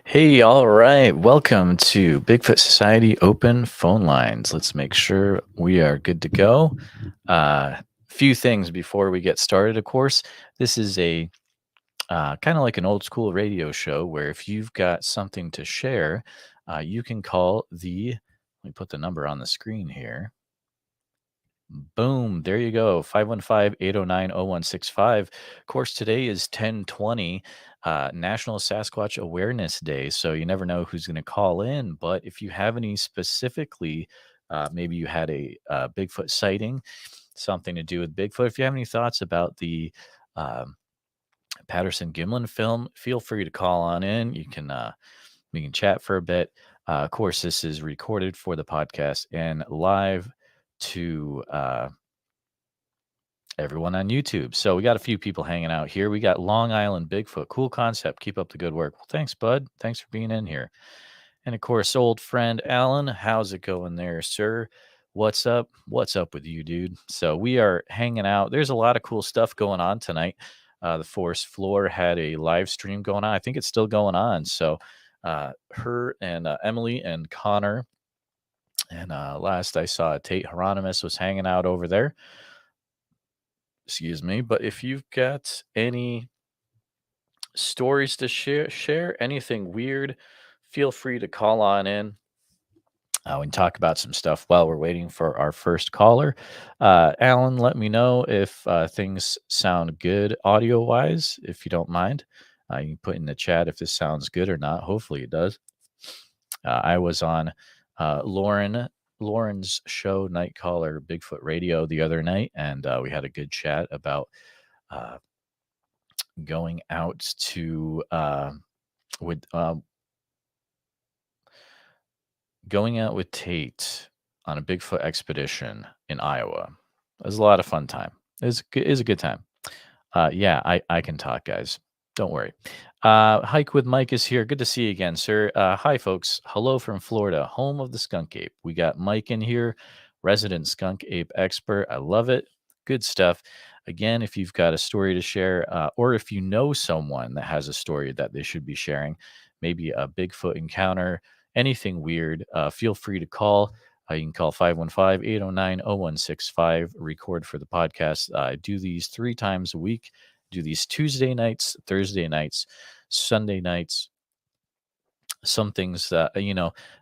Hey, all right. Welcome to Bigfoot Society Open Phone Lines. Let's make sure we are good to go. Few things before we get started. Of course, this is a kind of like an old school radio show where if you've got something to share, you can call the. Let me put the number on the screen here. Boom, there you go. 515-809-0165. Of course, today is 10/20, National Sasquatch Awareness Day. So you never know who's going to call in. But if you have any specifically, maybe you had a Bigfoot sighting, something to do with Bigfoot. If you have any thoughts about the um, Patterson Gimlin film, feel free to call on in. We can chat for a bit. Of course, this is recorded for the podcast and live to everyone on YouTube. So we got a few people hanging out here. We got Long Island Bigfoot. Cool concept. Keep up the good work. Well, thanks, bud. Thanks for being in here. And of course, old friend Alan, how's it going there, sir? What's up? What's up with you, dude? So we are hanging out. There's a lot of cool stuff going on tonight. The Forest Floor had a live stream going on. I think it's still going on. So her and Emily and Connor and last I saw Tate Hieronymus was hanging out over there. Excuse me. But if you've got any stories to share anything weird, feel free to call on in. We can talk about some stuff while we're waiting for our first caller. Alan, let me know if things sound good audio wise, if you don't mind. You can put in the chat if this sounds good or not. Hopefully it does. I was on Lauren's show, Night Caller Bigfoot Radio, the other night, and we had a good chat about uh, going out to with going out with Tate on a Bigfoot expedition in Iowa. It was a lot of fun time. It was a good time. Yeah, I can talk, guys. Don't worry. Hike with Mike is here. Good to see you again, sir. Hi, folks. Hello from Florida, home of the skunk ape. We got Mike in here, resident skunk ape expert. I love it. Good stuff. Again, if you've got a story to share, or if you know someone that has a story that they should be sharing, maybe a Bigfoot encounter, anything weird, feel free to call. You can call 515-809-0165, record for the podcast. I do these 3 times a week. Do these Tuesday nights, Thursday nights, Sunday nights. Some things that,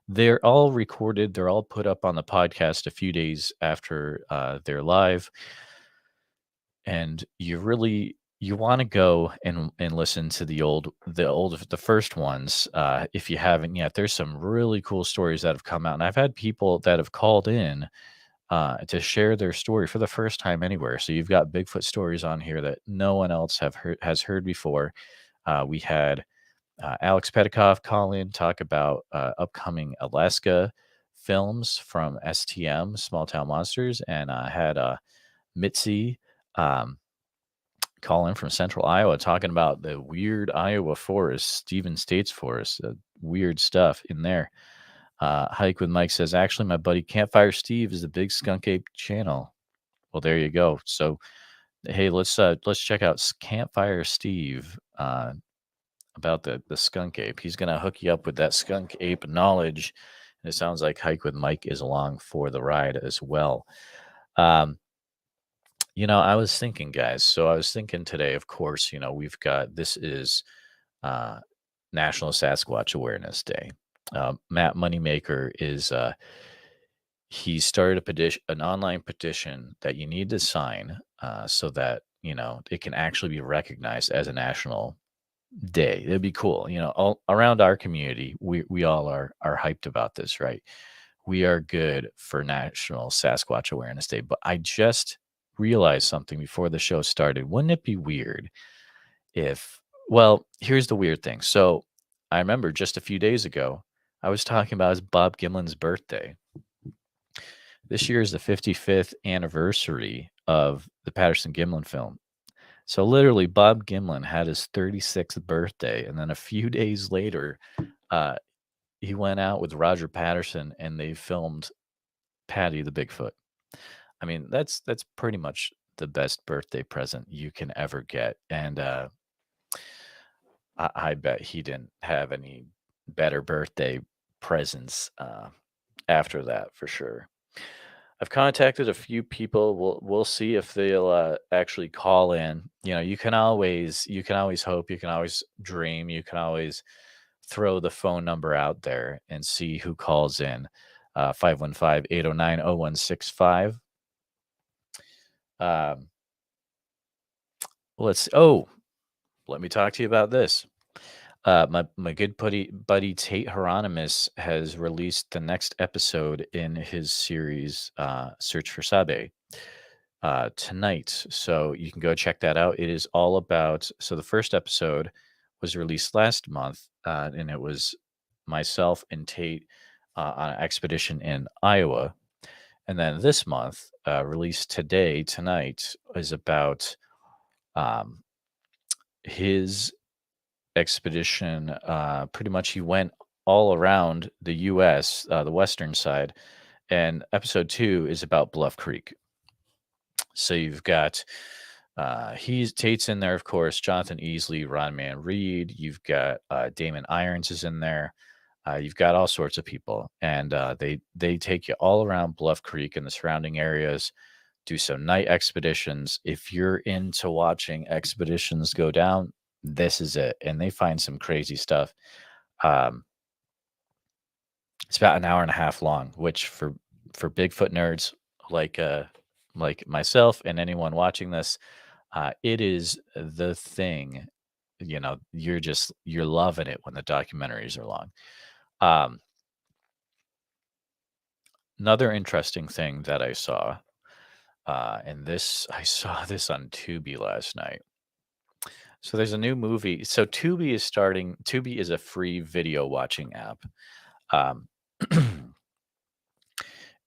they're all recorded. They're all put up on the podcast a few days after they're live. And you want to go and listen to the first ones if you haven't yet. There's some really cool stories that have come out, and I've had people that have called in to share their story for the first time anywhere. So you've got Bigfoot stories on here that no one else has heard before. We had Alex Petikoff call in, talk about upcoming Alaska films from STM, Small Town Monsters, and had Mitzi call in from Central Iowa talking about the weird Iowa forest, Stephen States Forest, weird stuff in there. Hike with Mike says, actually, my buddy Campfire Steve is the big Skunk Ape channel. Well, there you go. So, hey, let's check out Campfire Steve about the Skunk Ape. He's gonna hook you up with that Skunk Ape knowledge. And it sounds like Hike with Mike is along for the ride as well. Um, I was thinking, guys. So I was thinking today, of course, we've got this is uh, National Sasquatch Awareness Day. Matt Moneymaker is he started a petition, an online petition that you need to sign so that it can actually be recognized as a national day. It'd be cool. All around our community, we all are hyped about this, right? We are good for National Sasquatch Awareness Day, but I just realized something before the show started. Wouldn't it be weird if, well, here's the weird thing. So I remember just a few days ago, I was talking about Bob Gimlin's birthday. This year is the 55th anniversary of the Patterson Gimlin film. So literally, Bob Gimlin had his 36th birthday, and then a few days later, uh, he went out with Roger Patterson, and they filmed Patty the Bigfoot. I mean, that's pretty much the best birthday present you can ever get. And I bet he didn't have any better birthday presents after that for sure. I've contacted a few people. We'll see if they'll actually call in. You can always hope, you can always dream, you can always throw the phone number out there and see who calls in. 515-809-0165. Um, let me talk to you about this. My good buddy Tate Hieronymus has released the next episode in his series, Search for Sabe, tonight. So you can go check that out. It is all about. So the first episode was released last month, and it was myself and Tate on an expedition in Iowa. And then this month, released tonight, is about um, his expedition. Pretty much, he went all around the U.S., the western side, and episode 2 is about Bluff Creek. So you've got he's Tate's in there, of course. Jonathan Easley, Ron Man Reed. You've got Damon Irons is in there. You've got all sorts of people, and they take you all around Bluff Creek and the surrounding areas. Do some night expeditions. If you're into watching expeditions go down, this is it. And they find some crazy stuff. Um, it's about an hour and a half long, which for Bigfoot nerds like myself and anyone watching this, it is the thing. You're loving it when the documentaries are long. Um, Another interesting thing that I saw, and this I saw this on Tubi last night. So there's a new movie. So Tubi is a free video watching app. Um,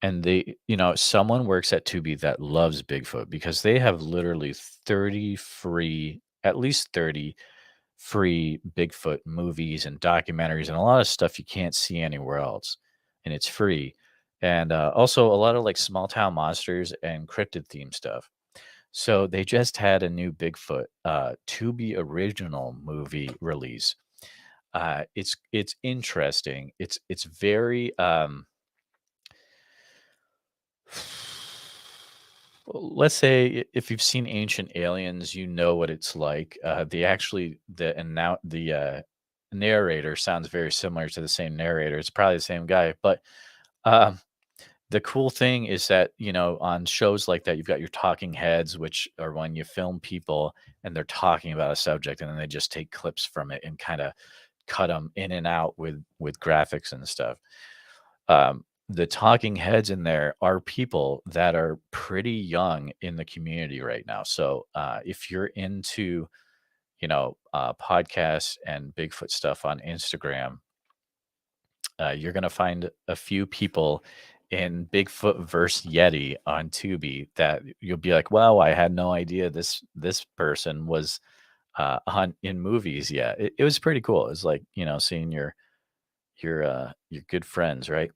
and someone works at Tubi that loves Bigfoot because they have literally 30 free, at least 30 free Bigfoot movies and documentaries and a lot of stuff you can't see anywhere else. And it's free. And also a lot of like small town monsters and cryptid theme stuff. So they just had a new Bigfoot Tubi original movie release. It's interesting. It's very let's say if you've seen Ancient Aliens, you know what it's like. The narrator sounds very similar to the same narrator. It's probably the same guy, but um, the cool thing is that, on shows like that, you've got your talking heads, which are when you film people and they're talking about a subject, and then they just take clips from it and kind of cut them in and out with graphics and stuff. The talking heads in there are people that are pretty young in the community right now. So if you're into, podcasts and Bigfoot stuff on Instagram, you're going to find a few people in Bigfoot versus Yeti on Tubi that you'll be like, wow, I had no idea this person was on in movies yet. It was pretty cool. It was like, seeing your good friends, right?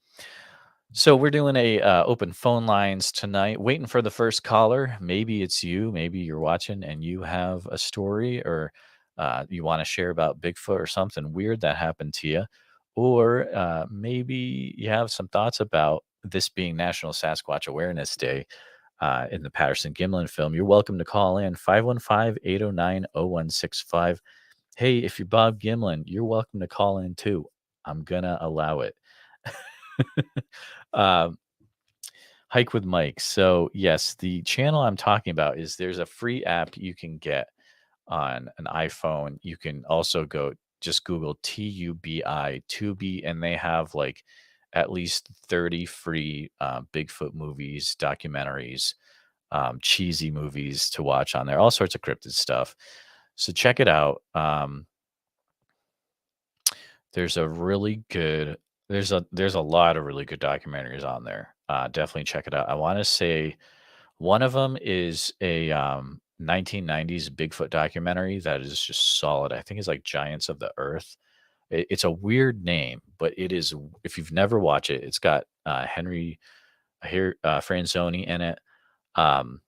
So we're doing a open phone lines tonight, waiting for the first caller. Maybe it's you. Maybe you're watching and you have a story, or you want to share about Bigfoot or something weird that happened to you, or maybe you have some thoughts about this being National Sasquatch Awareness Day in the Patterson Gimlin film. You're welcome to call in 515-809-0165. Hey, if you're Bob Gimlin, you're welcome to call in too. I'm gonna allow it. um, Hike with Mike. So yes, the channel I'm talking about is there's a free app you can get on an iPhone. You can also just Google Tubi, and they have like at least 30 free Bigfoot movies, documentaries, cheesy movies to watch on there, all sorts of cryptid stuff. So check it out. There's a really good there's a lot of really good documentaries on there. Definitely check it out. I want to say one of them is a 1990s Bigfoot documentary that is just solid. I think it's like Giants of the Earth. It's a weird name, but it is. If you've never watched it, it's got Henry here Franzoni in it. Um,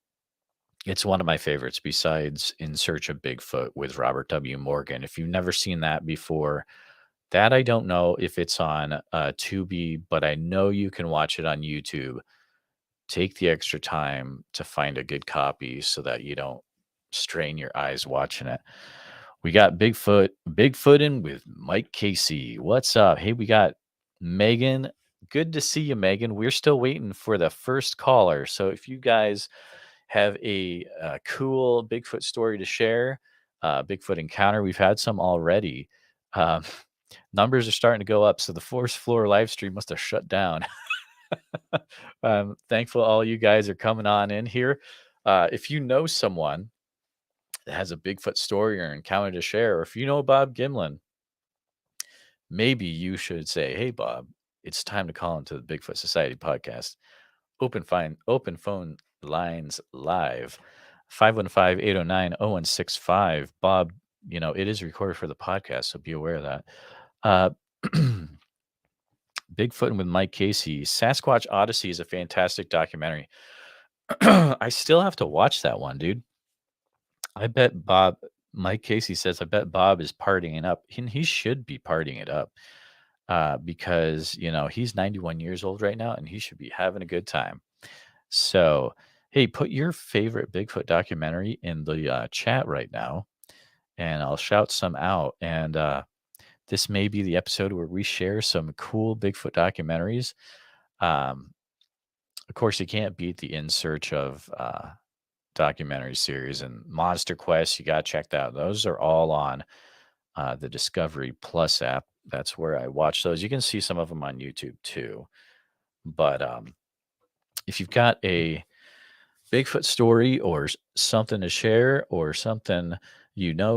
It's one of my favorites besides In Search of Bigfoot with Robert W. Morgan. If you've never seen that before, that I don't know if it's on Tubi, but I know you can watch it on YouTube. Take the extra time to find a good copy so that you don't strain your eyes watching it. We got Bigfootin' with Mike Casey. What's up? Hey, we got Megan. Good to see you, Megan. We're still waiting for the first caller. So if you guys have a, cool Bigfoot story to share, Bigfoot encounter, we've had some already. Um, numbers are starting to go up. So the fourth floor live stream must have shut down. Thankful all you guys are coming on in here. If you know someone that has a Bigfoot story or encounter to share, or if you know Bob Gimlin, maybe you should say, "Hey, Bob, it's time to call into the Bigfoot Society podcast." Open phone lines live. 515-809-0165. Bob, it is recorded for the podcast, so be aware of that. Uh, Bigfoot with Mike Casey. Sasquatch Odyssey is a fantastic documentary. I still have to watch that one, dude. I bet Bob Mike Casey says, I bet Bob is partying it up. And he should be partying it up. Because he's 91 years old right now and he should be having a good time. So, hey, put your favorite Bigfoot documentary in the chat right now, and I'll shout some out. And this may be the episode where we share some cool Bigfoot documentaries. Of course, you can't beat the In Search of documentary series and Monster Quest. You got to check that out. Those are all on the Discovery Plus app. That's where I watch those. You can see some of them on YouTube too. But if you've got a Bigfoot story or something to share or something,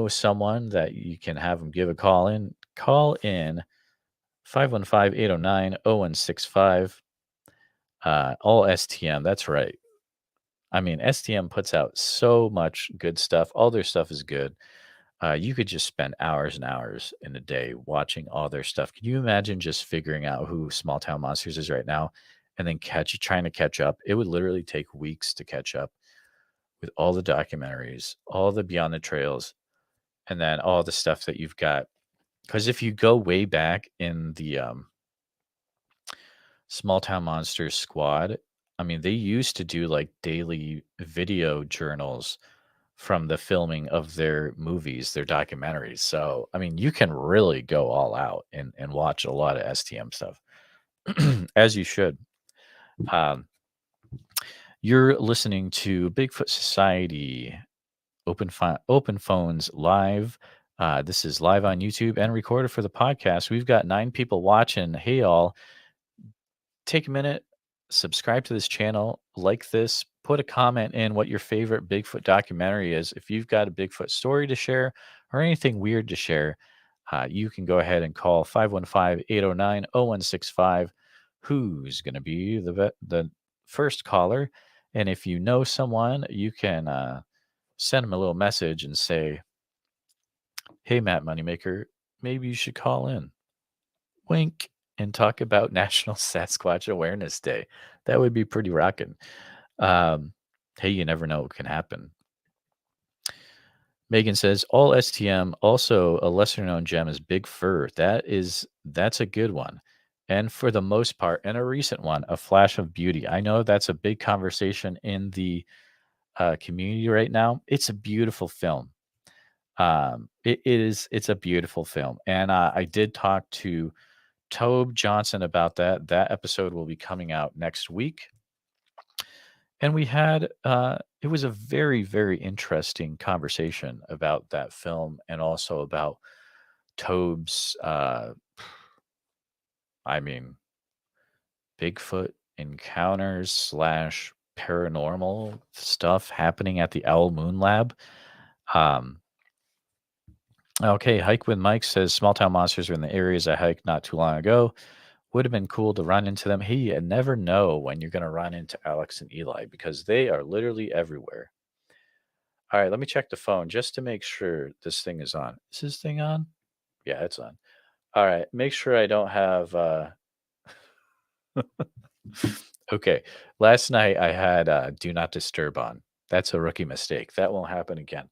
someone that you can have them give a call in 515-809-0165. All STM. That's right. I mean, STM puts out so much good stuff. All their stuff is good. You could just spend hours and hours in a day watching all their stuff. Can you imagine just figuring out who Small Town Monsters is right now and then trying to catch up? It would literally take weeks to catch up with all the documentaries, all the Beyond the Trails, and then all the stuff that you've got. Because if you go way back in the Small Town Monsters squad, I mean, they used to do like daily video journals from the filming of their movies, their documentaries. So, I mean, you can really go all out and watch a lot of STM stuff, as you should. Um, you're listening to Bigfoot Society Open Phones Live. This is live on YouTube and recorded for the podcast. We've got 9 people watching. Hey, all. Take a minute, subscribe to this channel, like this, put a comment in what your favorite Bigfoot documentary is. If you've got a Bigfoot story to share or anything weird to share, you can go ahead and call 515-809-0165. Who's going to be the first caller? And if you know someone, you can send them a little message and say, "Hey, Matt Moneymaker, maybe you should call in." Wink. And talk about National Sasquatch Awareness Day. That would be pretty rocking. Hey, you never know what can happen. Megan says, all STM, also a lesser known gem is Big Fur. That's a good one. And for the most part, and a recent one, A Flash of Beauty. I know that's a big conversation in the community right now. It's a beautiful film. It's a beautiful film. And I did talk to Tobe Johnson about that. That episode will be coming out next week. And we had it was a very, very interesting conversation about that film and also about Tobe's I mean Bigfoot encounters slash paranormal stuff happening at the Owl Moon Lab. Okay, Hike with Mike says small town monsters are in the areas I hiked not too long ago. Would have been cool to run into them. Hey, you never know when you're going to run into Alex and Eli because they are literally everywhere. All right, let me check the phone just to make sure this thing is on. Is this thing on? Yeah, it's on. All right, make sure I don't have. Okay, last night I had Do Not Disturb on. That's a rookie mistake. That won't happen again.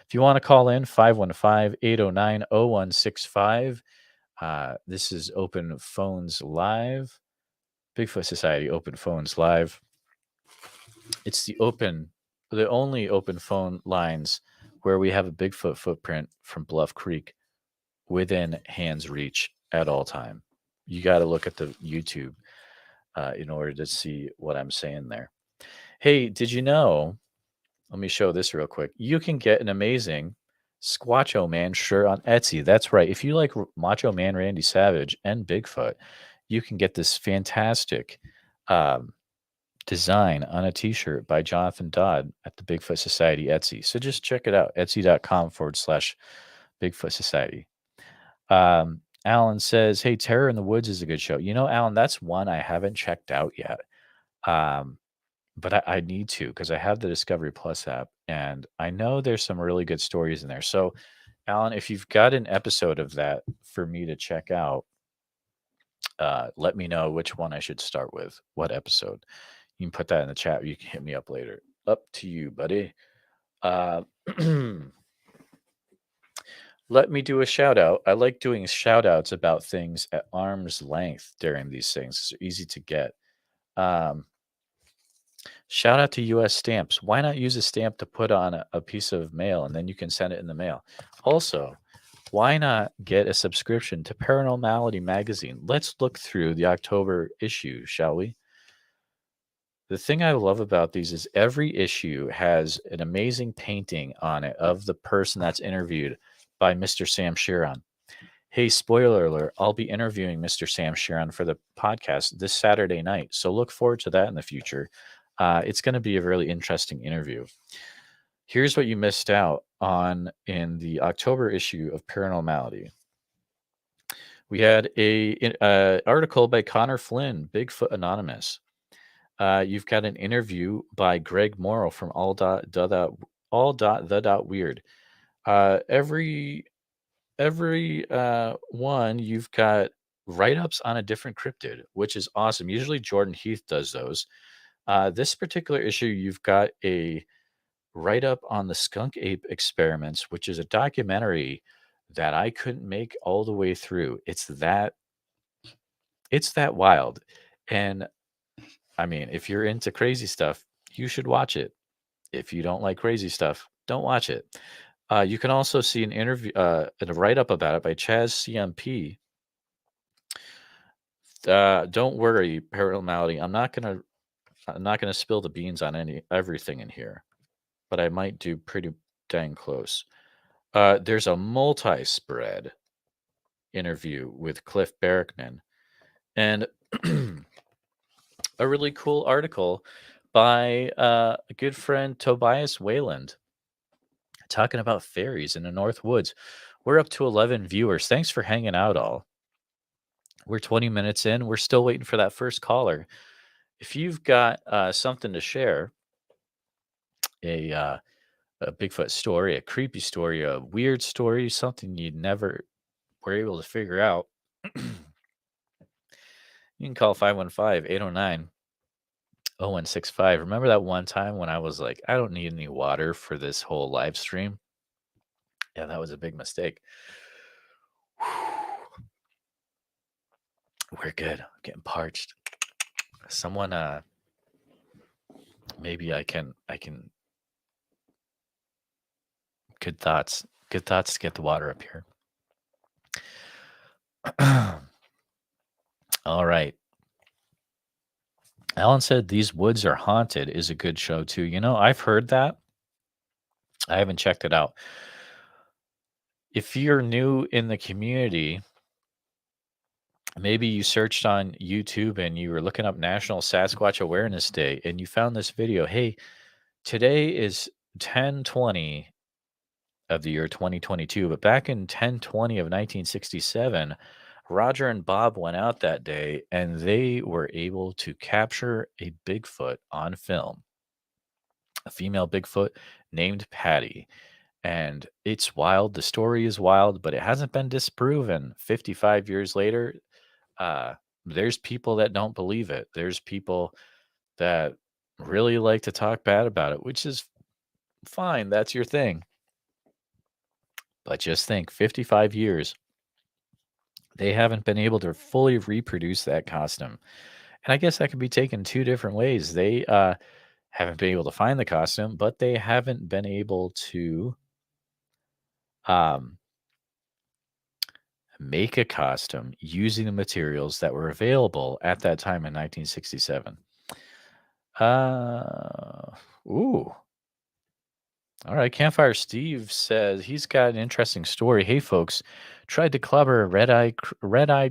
If you want to call in, 515-809-0165. This is Open Phones Live. Bigfoot Society Open Phones Live. It's the only open phone lines where we have a Bigfoot footprint from Bluff Creek within hand's reach at all time. You got to look at the YouTube in order to see what I'm saying there. Hey, did you know? Let me show this real quick. You can get an amazing Squatcho Man shirt on Etsy. That's right. If you like Macho Man Randy Savage and Bigfoot, you can get this fantastic um, design on a t-shirt by Jonathan Dodd at the Bigfoot Society Etsy. So just check it out, etsy.com/Bigfoot Society. Alan says, hey, Terror in the Woods is a good show. You know, Alan, that's one I haven't checked out yet. But I need to because I have the Discovery Plus app and I know there's some really good stories in there. So, Alan, if you've got an episode of that for me to check out, let me know which one I should start with. What episode? You can put that in the chat. Or you can hit me up later. Up to you, buddy. Uh, let me do a shout out. I like doing shout outs about things at arm's length during these things. It's easy to get. Um, Shout out to US stamps. Why not use a stamp to put on a piece of mail and then you can send it in the mail? Also, why not get a subscription to Paranormality magazine? Let's look through the October issue, shall we? The thing I love about these is every issue has an amazing painting on it of the person that's interviewed by Mr. Sam Sheeran. Hey, spoiler alert, I'll be interviewing Mr. Sam Sheeran for the podcast this Saturday night. So look forward to that in the future. It's going to be a really interesting interview. Here's what you missed out on in the October issue of Paranormality. We had a article by Connor Flynn, Bigfoot Anonymous. You've got an interview by Greg Morrow from all dot weird. Every one you've got write-ups on a different cryptid, which is awesome. Usually Jordan Heath does those. This particular issue, you've got a write-up on the skunk ape experiments, which is a documentary that I couldn't make all the way through. It's that wild. And I mean, if you're into crazy stuff, you should watch it. If you don't like crazy stuff, don't watch it. You can also see an interview and a write-up about it by Chaz CMP. Don't worry, Paranormality. I'm not gonna spill the beans on everything in here, but I might do pretty dang close. There's a multi-spread interview with Cliff Barrickman and a really cool article by a good friend Tobias Wayland talking about fairies in the North Woods. We're up to 11 viewers. Thanks for hanging out, all. We're 20 minutes in. We're still waiting for that first caller. If you've got something to share, a Bigfoot story, a creepy story, a weird story, something you never were able to figure out, you can call 515-809-0165. Remember that one time when I was like, I don't need any water for this whole live stream? Yeah, that was a big mistake. We're good. I'm getting parched. Someone maybe I can good thoughts. Good thoughts to get the water up here. All right. Alan said These Woods Are Haunted is a good show too. You know, I've heard that. I haven't checked it out. If you're new in the community, maybe you searched on YouTube and you were looking up National Sasquatch Awareness Day and you found this video. Hey, today is 10/20 of the year 2022, but back in 10/20 of 1967, Roger and Bob went out that day and they were able to capture a Bigfoot on film, a female Bigfoot named Patty. And it's wild. The story is wild, but it hasn't been disproven. 55 years later, uh, there's people that don't believe it. There's people that really like to talk bad about it, which is fine, that's your thing. But just think 55 years, they haven't been able to fully reproduce that costume. And I guess that could be taken two different ways. They haven't been able to find the costume, but they haven't been able to um, make a costume using the materials that were available at that time in 1967. Uh, ooh. All right. Campfire Steve says he's got an interesting story. Hey, folks, tried to clobber a red-eyed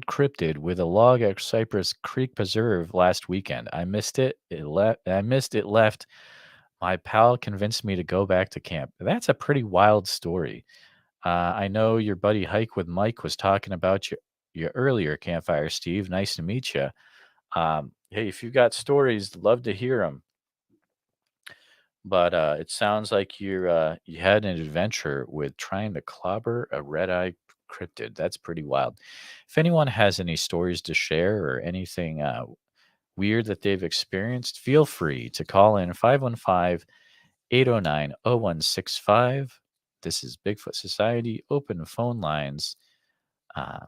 cryptid with a log at Cypress Creek Preserve last weekend. I missed it. I missed it. Left. My pal convinced me to go back to camp. That's a pretty wild story. I know your buddy Hike with Mike was talking about you earlier, Campfire Steve. Nice to meet you. Hey, if you got stories, love to hear them. But it sounds like you had an adventure with trying to clobber a red-eye cryptid. That's pretty wild. If anyone has any stories to share or anything weird that they've experienced, feel free to call in 515-809-0165. This is Bigfoot Society, open phone lines, uh,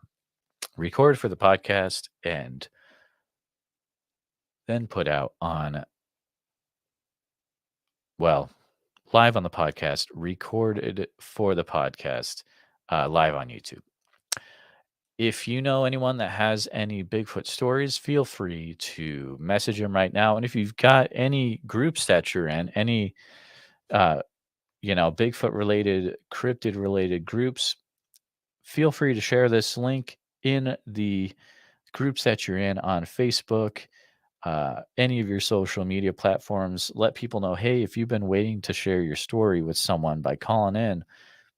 record for the podcast, and then put out on, well, live on the podcast, recorded for the podcast, live on YouTube. If you know anyone that has any Bigfoot stories, feel free to message them right now. And if you've got any groups that you're in, any uh, Bigfoot related, cryptid related groups, feel free to share this link in the groups that you're in on Facebook, any of your social media platforms. Let people know, hey, if you've been waiting to share your story with someone by calling in,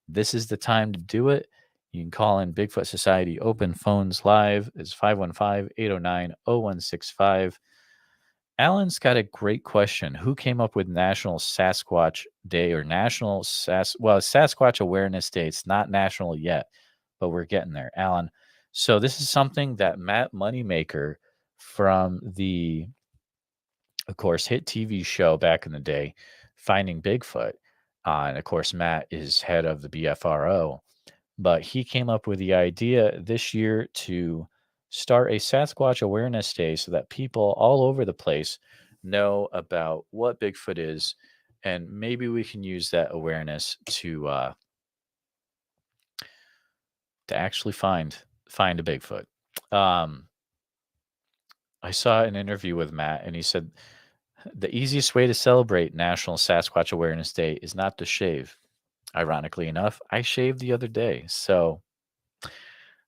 this is the time to do it. You can call in Bigfoot Society open phones live. It's 515-809-0165. Alan's got a great question. Who came up with National Sasquatch Day or Sasquatch Awareness Day? It's not national yet, but we're getting there, Alan. So this is something that Matt Moneymaker from the, of course, hit TV show back in the day, Finding Bigfoot. And of course, Matt is head of the BFRO, but he came up with the idea this year to start a Sasquatch Awareness Day so that people all over the place know about what Bigfoot is, and maybe we can use that awareness to actually find a Bigfoot. Um, I saw an interview with Matt, and he said the easiest way to celebrate National Sasquatch Awareness Day is not to shave. Ironically enough, I shaved the other day, so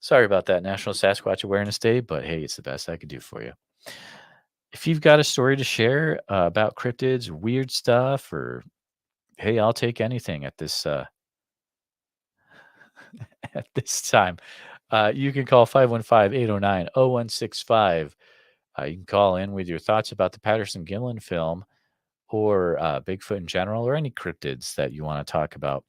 sorry about that, National Sasquatch Awareness Day, but hey, it's the best I could do for you. If you've got a story to share about cryptids, weird stuff, or hey, I'll take anything at this at this time, you can call 515-809-0165. You can call in with your thoughts about the Patterson Gimlin film or Bigfoot in general, or any cryptids that you want to talk about.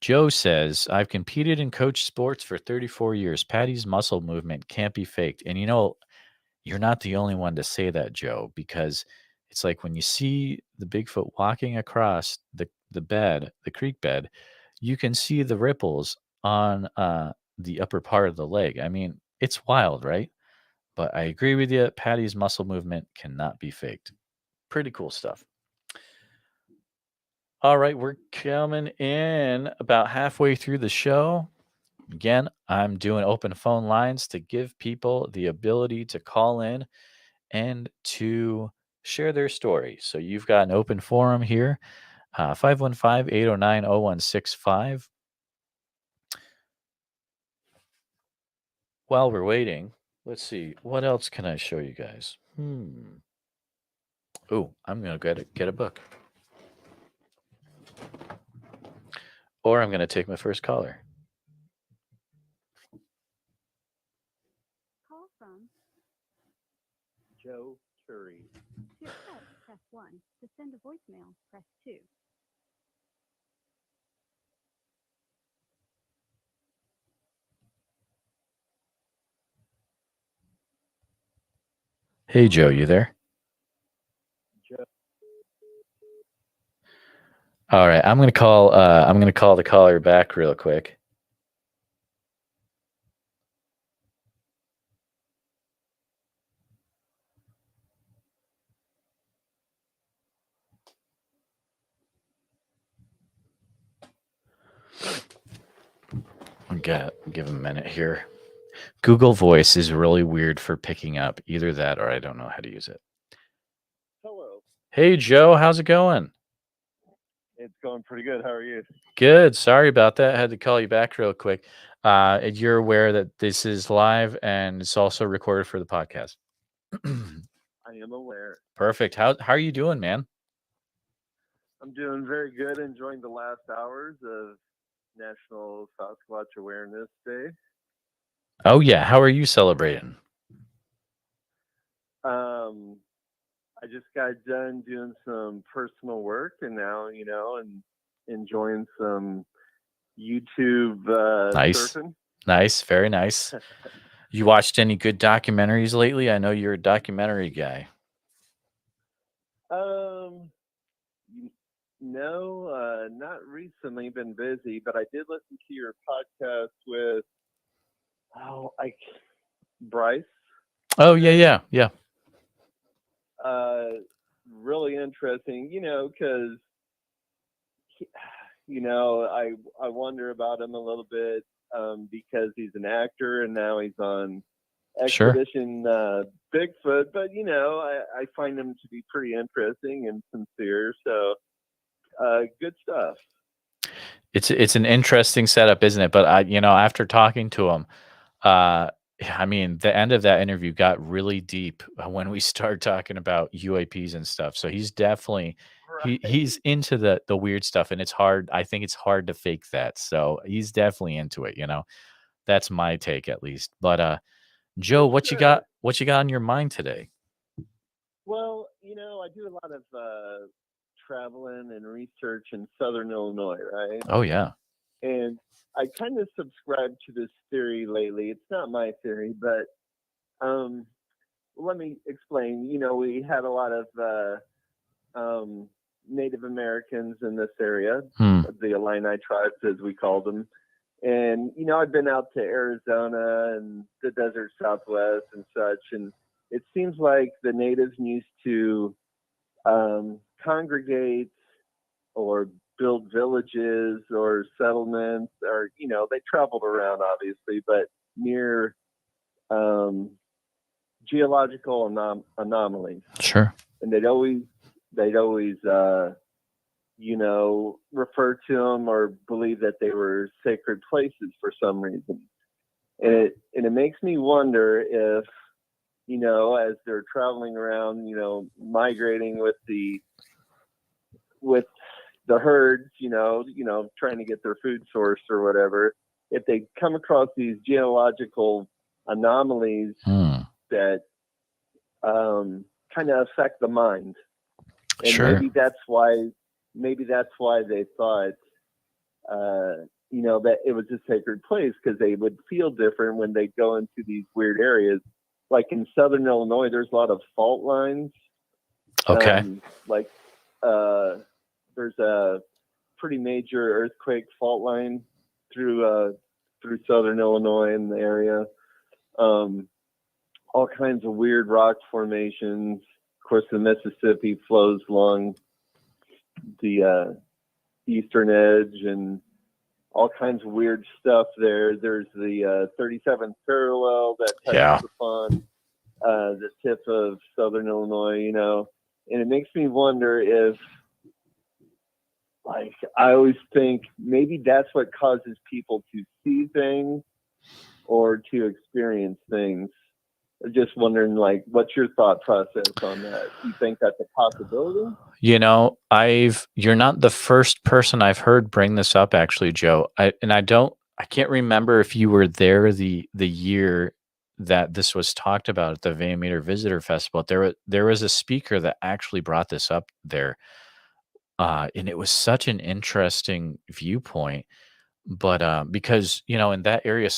Joe says, I've competed and coached sports for 34 years. Patty's muscle movement can't be faked. And you're not the only one to say that, Joe, because it's like when you see the Bigfoot walking across the bed, the creek bed, you can see the ripples on the upper part of the leg. I mean, it's wild, right? But I agree with you. Patty's muscle movement cannot be faked. Pretty cool stuff. All right, we're coming in about halfway through the show. Again, I'm doing open phone lines to give people the ability to call in and to share their story. So you've got an open forum here, 515-809-0165. While we're waiting, let's see, what else can I show you guys? Oh, I'm going to get a book. Or I'm going to take my first caller. Call from Joe Curry. To accept, press 1. To send a voicemail, press 2. Hey, Joe, you there? Joe. All right, I'm gonna call. I'm gonna call the caller back real quick. Give him a minute here. Google Voice is really weird for picking up either that or I don't know how to use it. Hello. Hey Joe, how's it going? It's going pretty good. How are you? Good. Sorry about that. I had to call you back real quick. You're aware that this is live and it's also recorded for the podcast. I am aware. Perfect. How are you doing, man? I'm doing very good, enjoying the last hours of National Sasquatch Awareness Day. Oh yeah. How are you celebrating? I just got done doing some personal work, and now and enjoying some YouTube Nice. surfing. Nice. Very nice. You watched any good documentaries lately? I know you're a documentary guy. No, not recently. Been busy, but I did listen to your podcast with Bryce. Oh yeah. Really interesting, because I wonder about him a little bit because he's an actor and now he's on Sure. Expedition Bigfoot. But I find him to be pretty interesting and sincere. So good stuff. It's an interesting setup, isn't it? But after talking to him, I mean, the end of that interview got really deep when we start talking about UAPs and stuff. So he's definitely he's Right. into the weird stuff, and it's hard. I think it's hard to fake that. So he's definitely into it. That's my take at least. But Joe, For what you sure. got? What you got on your mind today? Well, I do a lot of traveling and research in Southern Illinois, right? Oh yeah, And I kind of subscribe to this theory lately. It's not my theory, but um, let me explain. We had a lot of Native Americans in this area, hmm. the Illini tribes, as we called them. And, I've been out to Arizona and the desert Southwest and such. And it seems like the natives used to congregate or build villages or settlements, or they traveled around obviously, but near um, geological anomalies, Sure. and they'd always refer to them or believe that they were sacred places for some reason, and it makes me wonder if as they're traveling around, migrating with the herds, trying to get their food source or whatever, if they come across these geological anomalies Hmm. that kind of affect the mind, and Sure. maybe that's why they thought, that it was a sacred place, because they would feel different when they go into these weird areas. Like in Southern Illinois, there's a lot of fault lines. Okay. Like uh, there's a pretty major earthquake fault line through Southern Illinois in the area. Um, all kinds of weird rock formations. Of course, the Mississippi flows along the eastern edge, and all kinds of weird stuff there. There's the 37th parallel that Yeah. touches upon the tip of Southern Illinois, and it makes me wonder if, like, I always think maybe that's what causes people to see things or to experience things. I'm just wondering, like, what's your thought process on that? You think that's a possibility? You're not the first person I've heard bring this up actually, Joe. I can't remember if you were there the year that this was talked about at the Van Meter Visitor Festival. There was a speaker that actually brought this up there. And it was such an interesting viewpoint. But because, in that area,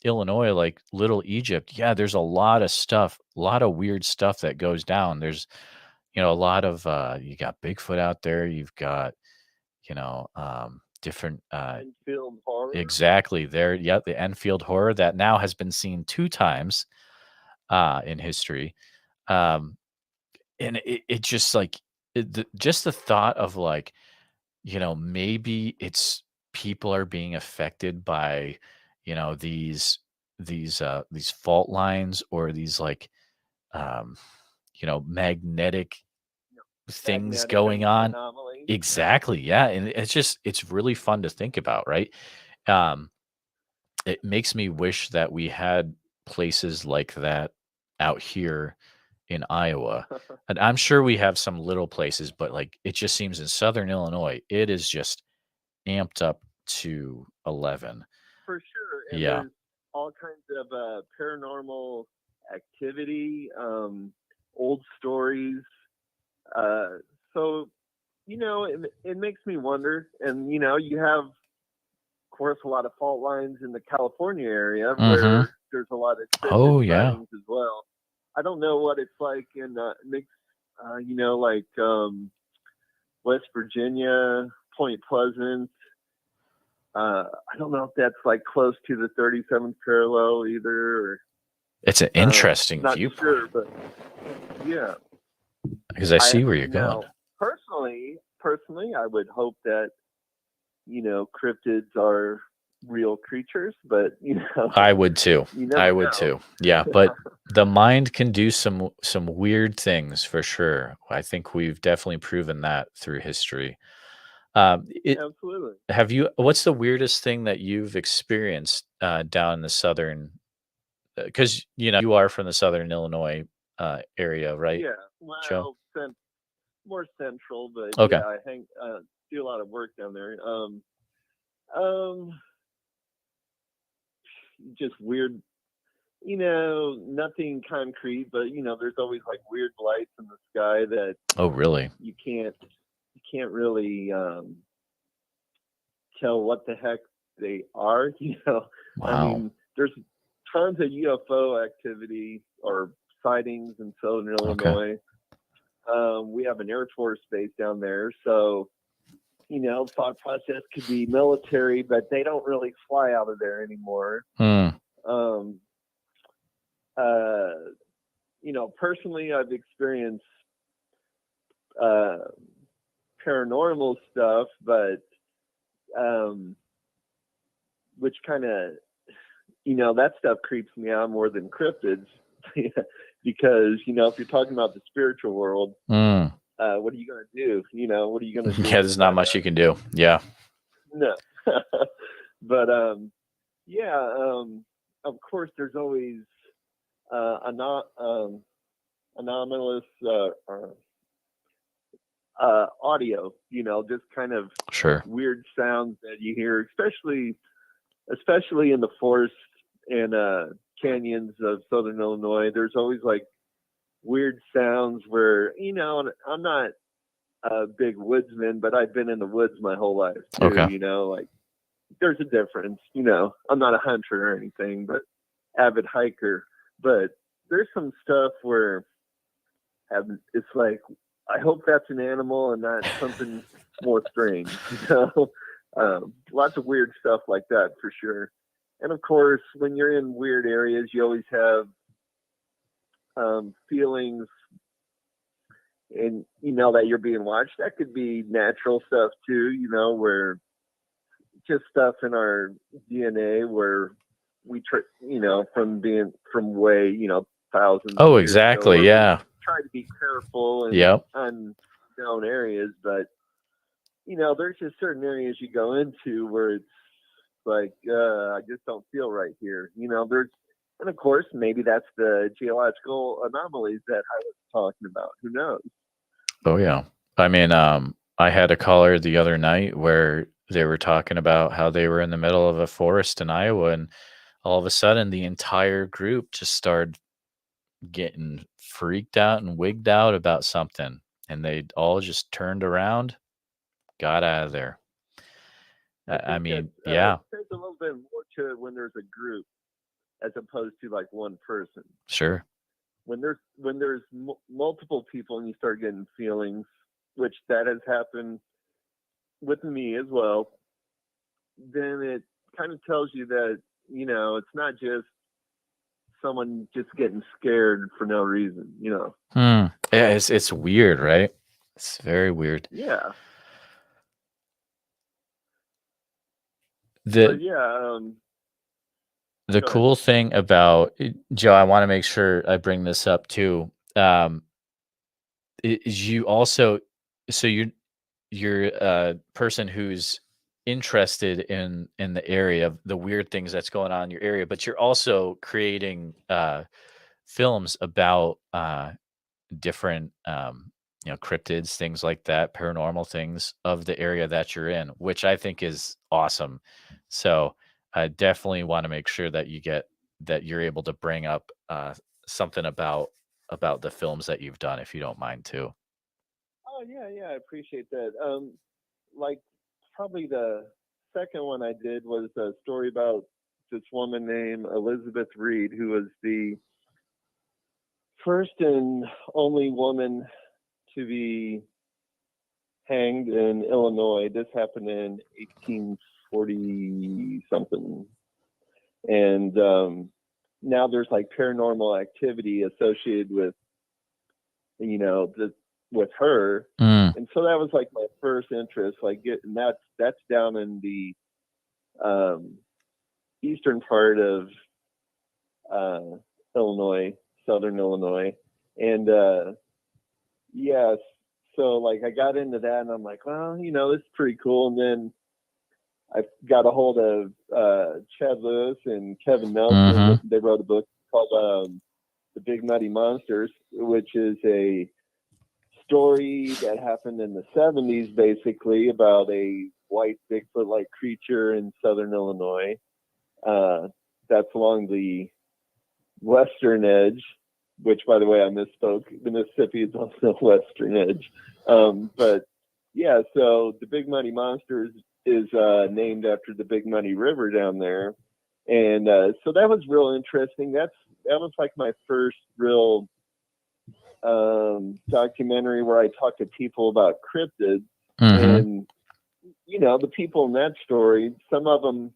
Illinois, like Little Egypt, yeah, there's a lot of stuff, a lot of weird stuff that goes down. a lot of you got Bigfoot out there. You've got different Enfield horror. exactly there. Yep, the Enfield horror that now has been seen 2 times in history. Um, and it just like just the thought of like, maybe it's people are being affected by, these fault lines or these like, um, magnetic things Magnetic going on. anomalies. Yeah. Exactly. Yeah. And it's really fun to think about, right? Um, it makes me wish that we had places like that out here in Iowa. And I'm sure we have some little places, but like it just seems in Southern Illinois, it is just amped up to 11. For sure. And Yeah. there's all kinds of paranormal activity, old stories. Uh, so, it makes me wonder. And, you have, of course, a lot of fault lines in the California area Mhm. where there's a lot of cryptid Oh, yeah. sightings as well. I don't know what it's like in like West Virginia, Point Pleasant. I don't know if that's like close to the 37th parallel either. Or, It's an interesting not viewpoint sure, but yeah. because I I see where you're going. now personally, I would hope that cryptids are real creatures, but I would too. you I never would know. too. Yeah, but the mind can do some weird things for sure. I think we've definitely proven that through history. It Absolutely. have you what's the weirdest thing that you've experienced down in the southern because you are from the southern Illinois area, right, Yeah. Joe? Well, more central, but Okay. yeah, I do a lot of work down there. Um, just weird. Nothing concrete, but there's always like weird lights in the sky that Oh, really? you can't really tell what the heck they are. I Wow. mean, there's tons of UFO activity or sightings in southern Okay. Illinois. We have an Air Force base down there, so thought process could be military, but they don't really fly out of there anymore. Hmm. Um, uh, personally, I've experienced uh, paranormal stuff, but um, which kind of, that stuff creeps me out more than cryptids because, if you're talking about the spiritual world, Mm. what are you going to do? What are you going to do Yeah, with there's not that? much you can do. Yeah. No. But, yeah, of course, there's always anomalous audio, just kind of Sure. weird sounds that you hear, especially in the forest and canyons of southern Illinois. There's always like weird sounds where I'm not a big woodsman, but I've been in the woods my whole life too. Okay. Like there's a difference. I'm not a hunter or anything, but avid hiker. But there's some stuff where it's like I hope that's an animal and not something more strange. Lots of weird stuff like that for sure. And of course, when you're in weird areas, you always have feelings, and that you're being watched. That could be natural stuff too. Where just stuff in our DNA where from way thousands of Oh, years ago, exactly. where we Yeah. try to be careful in Yep. unknown areas, but there's just certain areas you go into where it's like I just don't feel right here. And of course maybe that's the geological anomalies that I was talking about. Who knows? Oh, yeah. I mean, I had a caller the other night where they were talking about how they were in the middle of a forest in Iowa, and all of a sudden the entire group just started getting freaked out and wigged out about something, and they all just turned around, got out of there. I I think that mean, yeah, there's a little bit more to it when there's a group as opposed to like one person. sure. when there's multiple people and you start getting feelings, which that has happened with me as well, then it kind of tells you that it's not just someone just getting scared for no reason. Yeah, it's weird, right? It's very weird. Yeah. The But yeah. the Go ahead. cool thing about Joe, I want to make sure I bring this up too. Is you also, so you're a person who's interested in the area, the weird things that's going on in your area, but you're also creating films about different cryptids, things like that, paranormal things of the area that you're in, which I think is awesome. So I definitely want to make sure that you're able to bring up something about the films that you've done, if you don't mind too. Oh yeah, yeah, I appreciate that. Like probably the second one I did was a story about this woman named Elizabeth Reed, who was the first and only woman to be hanged in Illinois. This happened in 1840 something, and now there's like paranormal activity associated with with her. Mm, And so that was like my first interest, like getting that's down in the um, eastern part of uh, Illinois, southern Illinois, and yes, so like I got into that, and I'm like, well, this is pretty cool. And then I got a hold of Chad Lewis and Kevin Nelson. mm-hmm. They wrote a book called "The Big Nutty Monsters," which is a story that happened in the 70s, basically about a white Bigfoot-like creature in southern Illinois. That's along the western edge, which, by the way, I misspoke. The Mississippi is on the western edge. But yeah, so the Big Muddy Monsters is named after the Big Muddy River down there. And so that was real interesting. That was like my first real documentary where I talked to people about cryptids. Mm-hmm. And the people in that story, some of them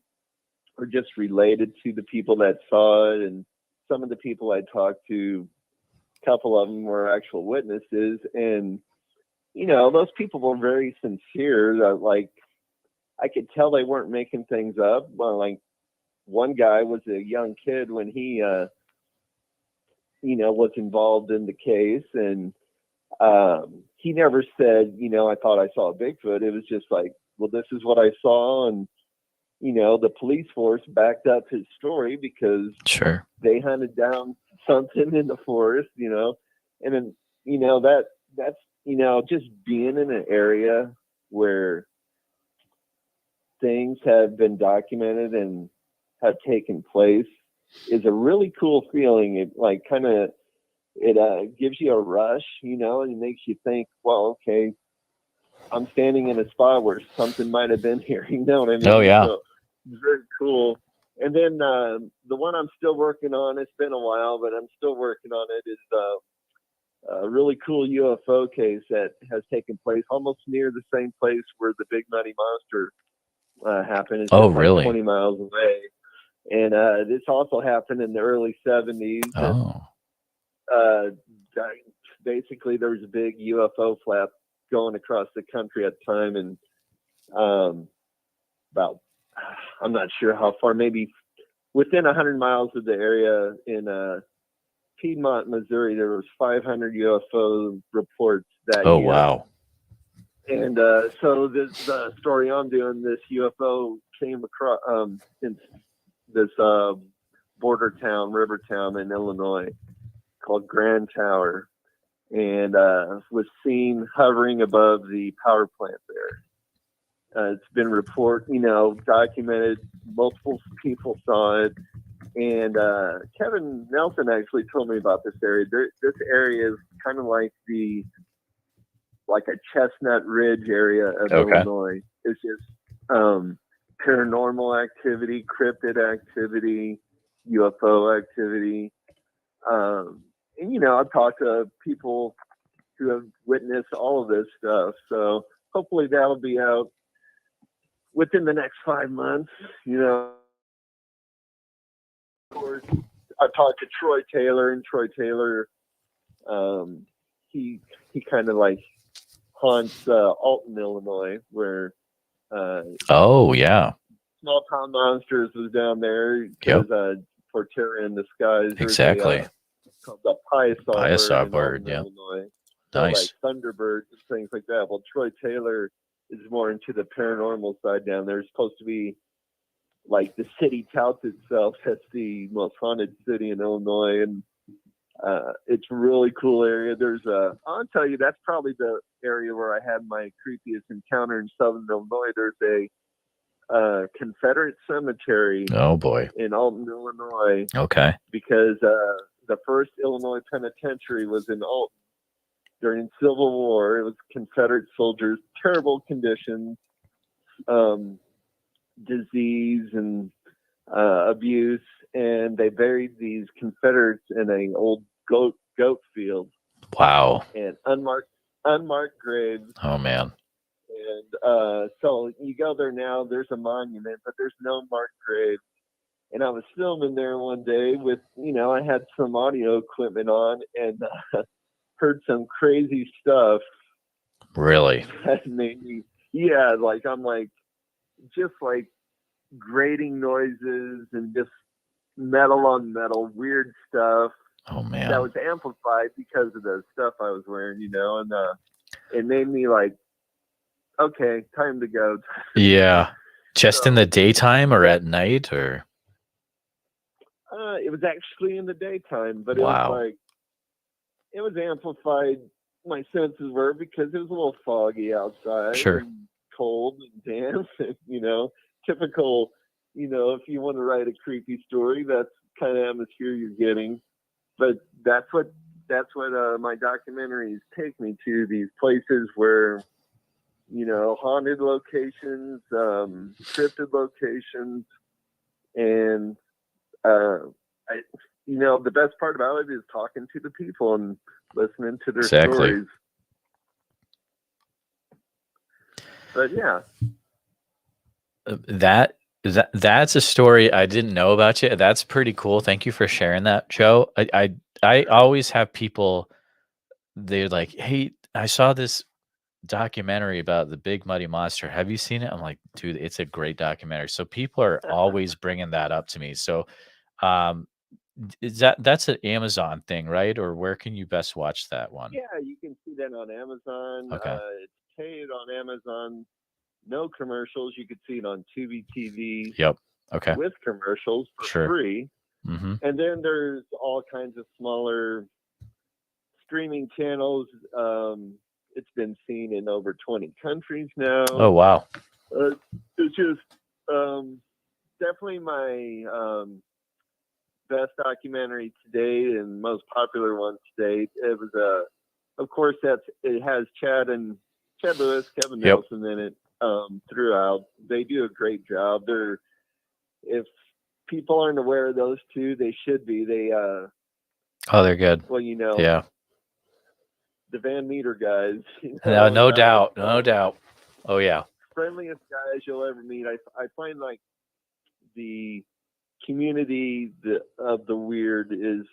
are just related to the people that saw it, and some of the people I talked to, a couple of them were actual witnesses, and those people were very sincere. Like I could tell they weren't making things up. Well, like one guy was a young kid when he was involved in the case, and he never said, I thought I saw a Bigfoot. It was just like, well, this is what I saw. And, the police force backed up his story because Sure. they hunted down something in the forest, and then, that's, just being in an area where things have been documented and have taken place is a really cool feeling. It like kind of, it gives you a rush, and it makes you think, well, okay, I'm standing in a spot where something might have been here. You know what I Oh mean? yeah. So it's very cool. And then the one I'm still working on, it's been a while, but I'm still working on it, is a really cool UFO case that has taken place almost near the same place where the Big Nutty Monster happened. It's Oh just like really? 20 miles away. And this also happened in the early 70s. And Oh. uh, basically there was a big UFO flap going across the country at the time, and about, I'm not sure how far, maybe within 100 miles of the area in Piedmont, Missouri, there was 500 UFO reports that Oh year. wow. And so this story I'm doing, this UFO came across in this border town, river town in Illinois called Grand Tower, and was seen hovering above the power plant there. It's been documented. Multiple people saw it, and Kevin Nelson actually told me about this area. This area is kind of like a Chestnut Ridge area of Okay. Illinois. It's just paranormal activity, cryptid activity, UFO activity. and I've talked to people who have witnessed all of this stuff. So hopefully that'll be out within the next 5 months. Of course, I talked to Troy Taylor, and Troy Taylor, he kind of like haunts Alton, Illinois, where Oh yeah, Small Town Monsters was down there yep, because for Terror in the Skies, there's exactly. a called the Piesaw I saw bird a in Alton, bird. Yep, Illinois. So like nice. Thunderbirds and things like that. Well, Troy Taylor is more into the paranormal side down there. It's supposed to be like the city touts itself as the most haunted city in Illinois, and it's a really cool area. I'll tell you, that's probably the area where I had my creepiest encounter in Southern Illinois. There's a Confederate cemetery Oh boy. in Alton, Illinois, Okay. because the first Illinois penitentiary was in Alton during Civil War. It was Confederate soldiers, terrible conditions, disease and abuse, and they buried these Confederates in an old goat field Wow. and unmarked graves. Oh man. And so you go there now, there's a monument, but there's no marked grave. And I was filming there one day with, I had some audio equipment on and heard some crazy stuff Really? that made me, yeah, like I'm like, just like grating noises and just metal on metal, weird stuff Oh that man. was amplified because of the stuff I was wearing, and it made me like, okay, time to go. Yeah. Just in So the daytime or at night or? it was actually in the daytime, but Wow. it was amplified. My senses were because it was a little foggy outside Sure. and cold and damp. Typical. If you want to write a creepy story, that's kind of atmosphere you're getting. But that's what my documentaries take me to, these places where haunted locations, cryptid locations, and the best part about it is talking to the people and listening to their Exactly. stories. But yeah, That's a story I didn't know about you. That's pretty cool. Thank you for sharing that, Joe. I always have people, they're like, "Hey, I saw this documentary about the Big Muddy Monster. Have you seen it?" I'm like, "Dude, it's a great documentary." So people are always bringing that up to me. So, um, that's an Amazon thing, right? Or where can you best watch that one? yeah, you can see that on Amazon. Okay. It's paid on Amazon. No commercials. You could see it on Tubi TV Yep. Okay. with commercials for Sure. free. Mm-hmm. And then there's all kinds of smaller streaming channels. It's been seen in over 20 countries now. Oh wow. It's just definitely my best documentary to date and most popular one to date. It was of course it has Chad Lewis, Kevin Yep. Nelson in it throughout. They do a great job. If people aren't aware of those two, they should be. Oh, they're good. Well, Yeah. the Van Meter guys. No doubt. No doubt. Oh yeah. Friendliest guys you'll ever meet. I find like the community of the weird is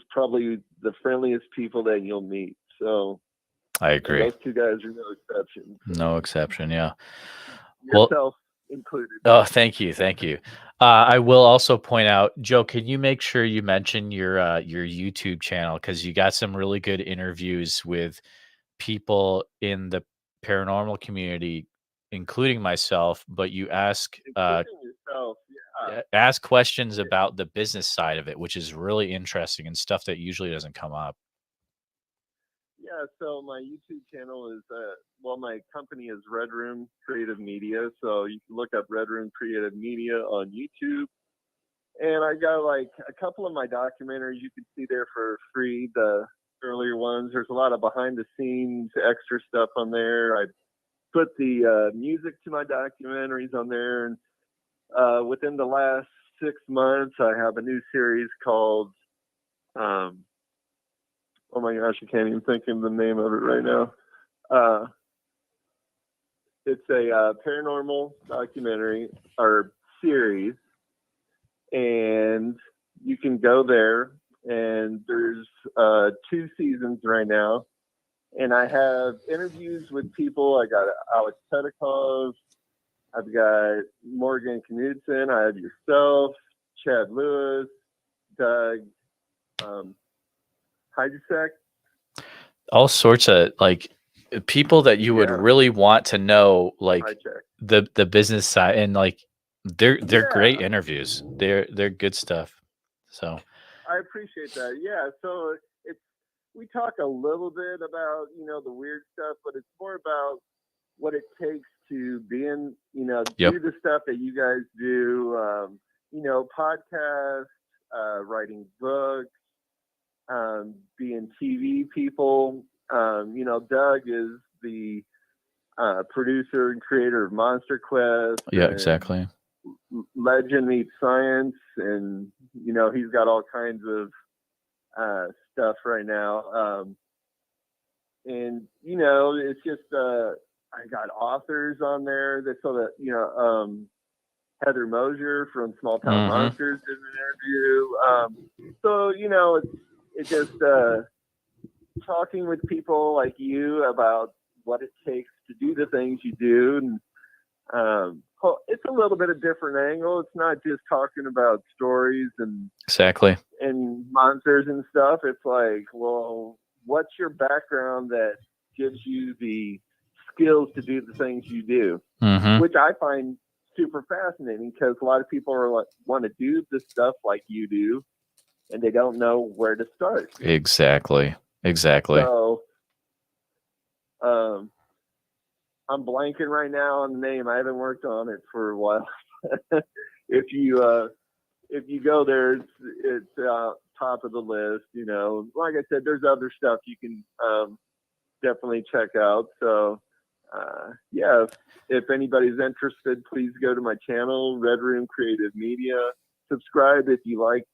probably the friendliest people that you'll meet. So I agree. those two guys are no exception. No exception. Yeah. Yourself included. Oh, thank you. Thank you. I will also point out, Joe, can you make sure you mention your YouTube channel? Because you got some really good interviews with people in the paranormal community, including myself, but you Including yourself. Yeah. ask questions about the business side of it, which is really interesting and stuff that usually doesn't come up. Yeah, so my YouTube channel is my company is Red Room Creative Media, so you can look up Red Room Creative Media on YouTube. And I got like a couple of my documentaries you can see there for free, the earlier ones. There's a lot of behind the scenes extra stuff on there. I put the music to my documentaries on there, and within the last 6 months I have a new series called Oh my gosh, I can't even think of the name of it right now. Uh, it's a paranormal documentary or series, and you can go there. And there's 2 seasons right now, and I have interviews with people. I got Alex Pedikov, I've got Morgan Knudsen, I have yourself, Chad Lewis, Doug Hydusek. All sorts of like people that you would Yeah, really want to know, like Hydusek. the business side, and like they're great Yeah, interviews. They're good stuff. So I appreciate that. Yeah, so it's we talk a little bit about the weird stuff, but it's more about what it takes to be in yep, do the stuff that you guys do. Podcasts, writing books, being TV people. Doug is the producer and creator of Monster Quest yeah, and exactly. Legend Meets Science, and he's got all kinds of stuff right now. And it's just I got authors on there that so that Heather Mosier from Small Town Mm-hmm. Monsters did an interview. So it's just talking with people like you about what it takes to do the things you do, and it's a little bit of different angle. It's not just talking about stories Exactly. and monsters and stuff. It's like, well, what's your background that gives you the skills to do the things you do, Mm-hmm. which I find super fascinating because a lot of people are like want to do the stuff like you do, and they don't know where to start. Exactly. So, I'm blanking right now on the name. I haven't worked on it for a while. if you go there, it's top of the list. Like I said, there's other stuff you can definitely check out. So yeah, if anybody's interested, please go to my channel, Red Room Creative Media. Subscribe if you like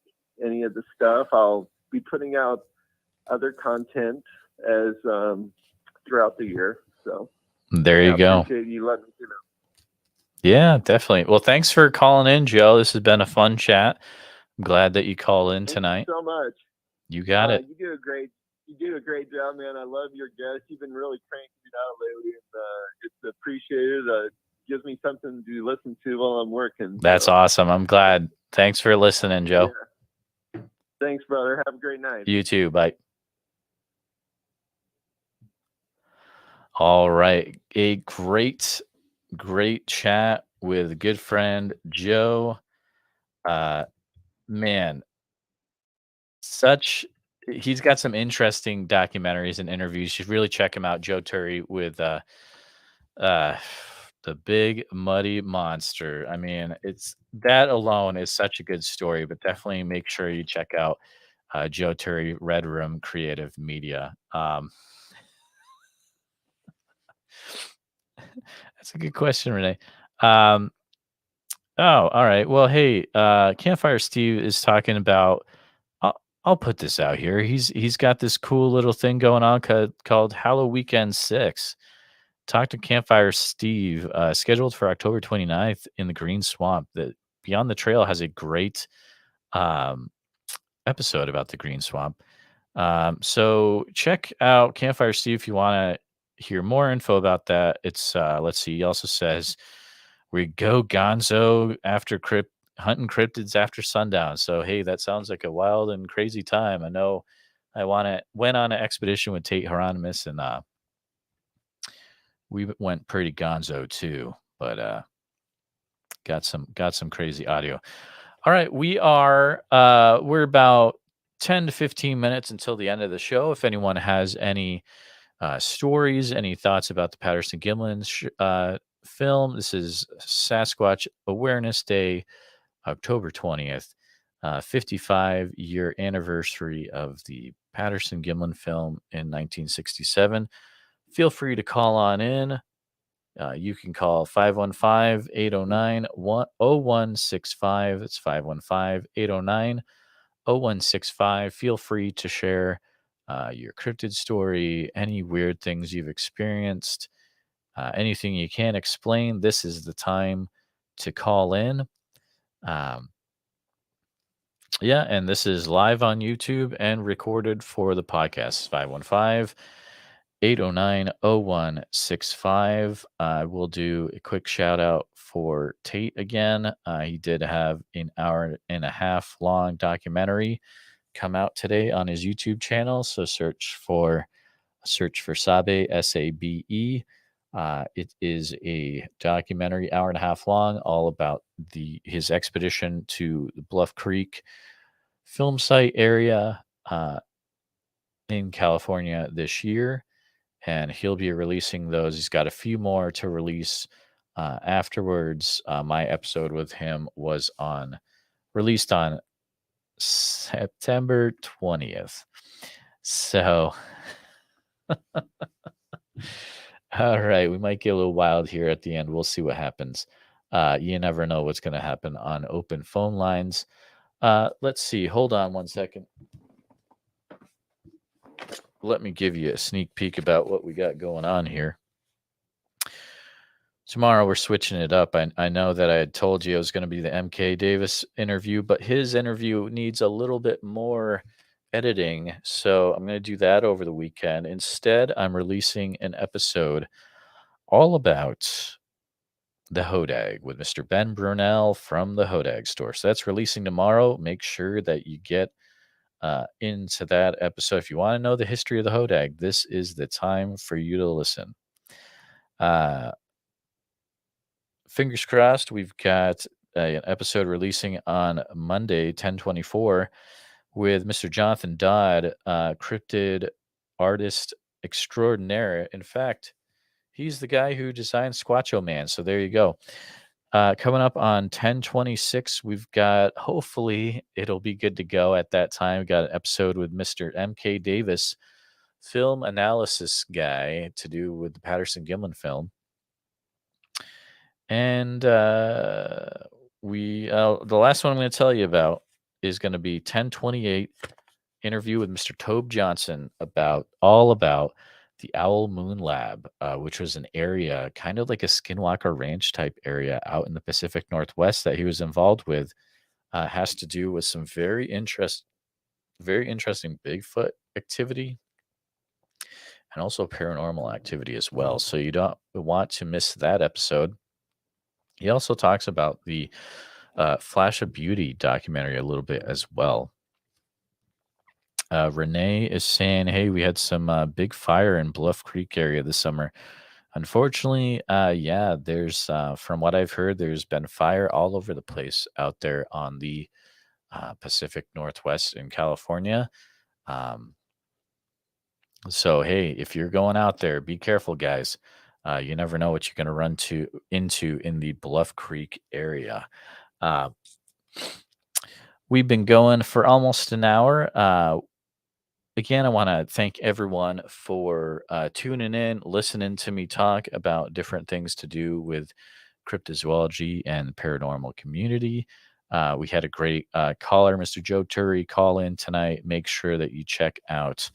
any of the stuff. I'll be putting out other content as throughout the year. So There yeah, you go. appreciate you letting me know. Yeah, definitely. Well, thanks for calling in, Joe. This has been a fun chat. I'm glad that you called in Thank you tonight. so much. You got it. You do a great job, man. I love your guests. You've been really cranking it out lately, and it's appreciated. Gives me something to listen to while I'm working. That's so. awesome. I'm glad. Thanks for listening, Joe. Yeah. Thanks, brother. Have a great night. You too. Bye. All right. A great chat with a good friend, Joe. Man, he's got some interesting documentaries and interviews. You should really check him out, Joe Turry with uh the Big Muddy Monster. I mean, it's that alone is such a good story, but definitely make sure you check out Joe Turry, Red Room Creative Media. That's a good question, Renee. Um, oh, all right. Well, hey, Campfire Steve is talking about. I'll put this out here. He's got this cool little thing going on called Halloween Weekend 6. Talk to Campfire Steve, scheduled for October 29th in the Green Swamp. The Beyond the Trail has a great um, episode about the Green Swamp. So check out Campfire Steve if you want to hear more info about that. It's let's see. He also says we go Gonzo after hunting cryptids after sundown. So hey, that sounds like a wild and crazy time. I know. Went on an expedition with Tate Hieronymus, and we went pretty Gonzo too. But got some crazy audio. All right, we're about 10 to 15 minutes until the end of the show. If anyone has any stories, any thoughts about the Patterson Gimlin film, this is Sasquatch Awareness Day, October 20th, 55-year anniversary of the Patterson Gimlin film in 1967. Feel free to call on in. You can call 515-809-0165. It's 515-809-0165. Feel free to share your cryptid story, any weird things you've experienced, anything you can't explain, this is the time to call in. Um, yeah, and this is live on YouTube and recorded for the podcast. 515-809-0165. I will do a quick shout out for Tate again. He did have an hour and a half long documentary come out today on his YouTube channel. So search for Sabe, Sabe. It is a documentary, hour and a half long, all about his expedition to the Bluff Creek film site area in California this year, and he'll be releasing those. He's got a few more to release afterwards. My episode with him was released on September 20th. So, all right, we might get a little wild here at the end. We'll see what happens. You never know what's going to happen on open phone lines. Let's see. Hold on one second. Let me give you a sneak peek about what we got going on here. Tomorrow we're switching it up. I know that I had told you it was going to be the MK Davis interview, but his interview needs a little bit more editing. So I'm going to do that over the weekend. Instead, I'm releasing an episode all about the Hodag with Mr. Ben Brunel from the Hodag store. So that's releasing tomorrow. Make sure that you get into that episode. If you want to know the history of the Hodag, this is the time for you to listen. Fingers crossed, we've got an episode releasing on Monday, 10/24, with Mr. Jonathan Dodd, cryptid artist extraordinaire. In fact, he's the guy who designed Squatcho Man. So there you go. Coming up on 10/26, we've got, hopefully, it'll be good to go at that time. We've got an episode with Mr. MK Davis, film analysis guy, to do with the Patterson Gimlin film. And the last one I'm going to tell you about is going to be 10/28, interview with Mr. Tobe Johnson all about the Owl Moon Lab, which was an area kind of like a Skinwalker Ranch type area out in the Pacific Northwest that he was involved with. Has to do with some very interesting Bigfoot activity and also paranormal activity as well. So you don't want to miss that episode. He also talks about the Flash of Beauty documentary a little bit as well. Renee is saying, hey, we had some big fire in Bluff Creek area this summer. Unfortunately, yeah, there's, from what I've heard, there's been fire all over the place out there on the Pacific Northwest in California. So, hey, if you're going out there, be careful, guys. You never know what you're going to run into in the Bluff Creek area. We've been going for almost an hour. Again, I want to thank everyone for tuning in, listening to me talk about different things to do with cryptozoology and the paranormal community. We had a great caller, Mr. Joe Turry, call in tonight. Make sure that you check out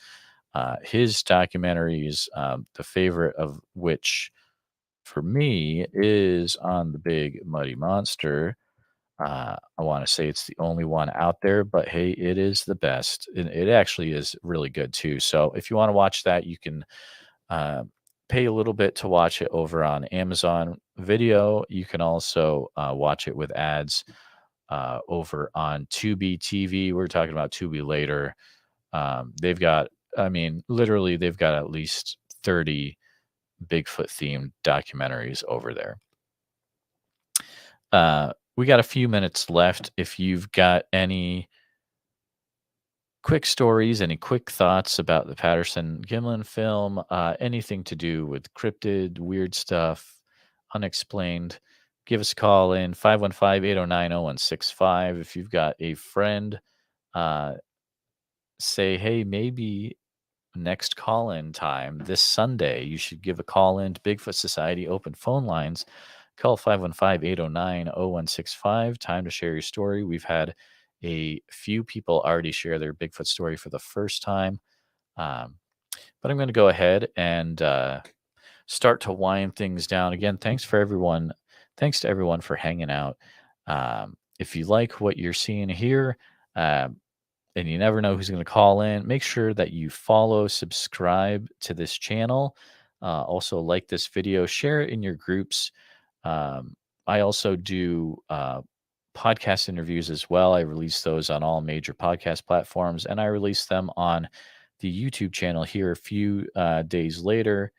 his documentaries, the favorite of which for me is on the Big Muddy Monster. I want to say it's the only one out there, but hey, it is the best. It actually is really good too. So if you want to watch that, you can pay a little bit to watch it over on Amazon Video. You can also watch it with ads over on Tubi TV. We're talking about Tubi later. They've got, I mean, literally, they've got at least 30 Bigfoot themed documentaries over there. We got a few minutes left. If you've got any quick stories, any quick thoughts about the Patterson Gimlin film, anything to do with cryptid, weird stuff, unexplained, give us a call in 515-809-0165. If you've got a friend, say, hey, maybe next call-in time this Sunday, you should give a call in to Bigfoot Society open phone lines. Call 515-809-0165. Time to share your story. We've had a few people already share their Bigfoot story for the first time. Um, but I'm going to go ahead and start to wind things down. Again, thanks for everyone. Thanks to everyone for hanging out. If you like what you're seeing here, um, and you never know who's going to call in, make sure that you follow, subscribe to this channel. Also, like this video, share it in your groups. Um, I also do podcast interviews as well. I release those on all major podcast platforms, and I release them on the YouTube channel here a few days later.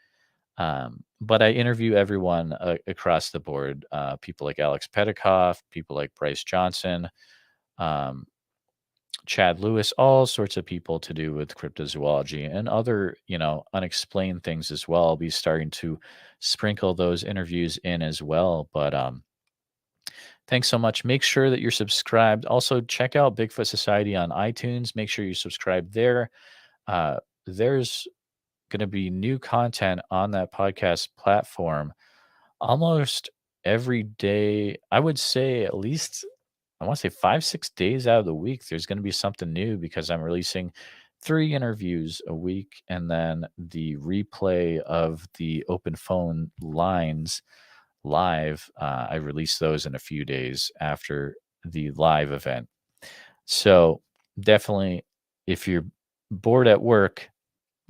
But I interview everyone across the board, people like Alex Petikoff, people like Bryce Johnson, um, Chad Lewis, all sorts of people to do with cryptozoology and other, unexplained things as well. I'll be starting to sprinkle those interviews in as well. But thanks so much. Make sure that you're subscribed. Also, check out Bigfoot Society on iTunes. Make sure you subscribe there. There's going to be new content on that podcast platform almost every day. I would say at least, I want to say 5, 6 days out of the week, there's going to be something new because I'm releasing 3 interviews a week and then the replay of the open phone lines live. I release those in a few days after the live event. So definitely, if you're bored at work,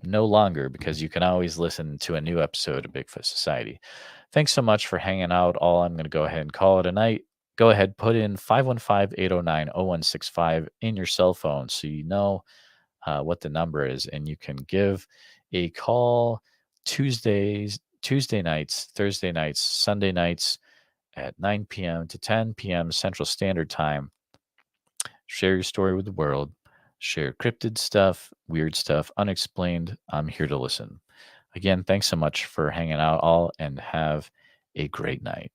no longer, because you can always listen to a new episode of Bigfoot Society. Thanks so much for hanging out. All I'm going to go ahead and call it a night. Go ahead, put in 515-809-0165 in your cell phone so you know what the number is, and you can give a call Tuesday nights, Thursday nights, Sunday nights at 9 p.m. to 10 p.m. Central Standard Time. Share your story with the world. Share cryptid stuff, weird stuff, unexplained. I'm here to listen. Again, thanks so much for hanging out all and have a great night.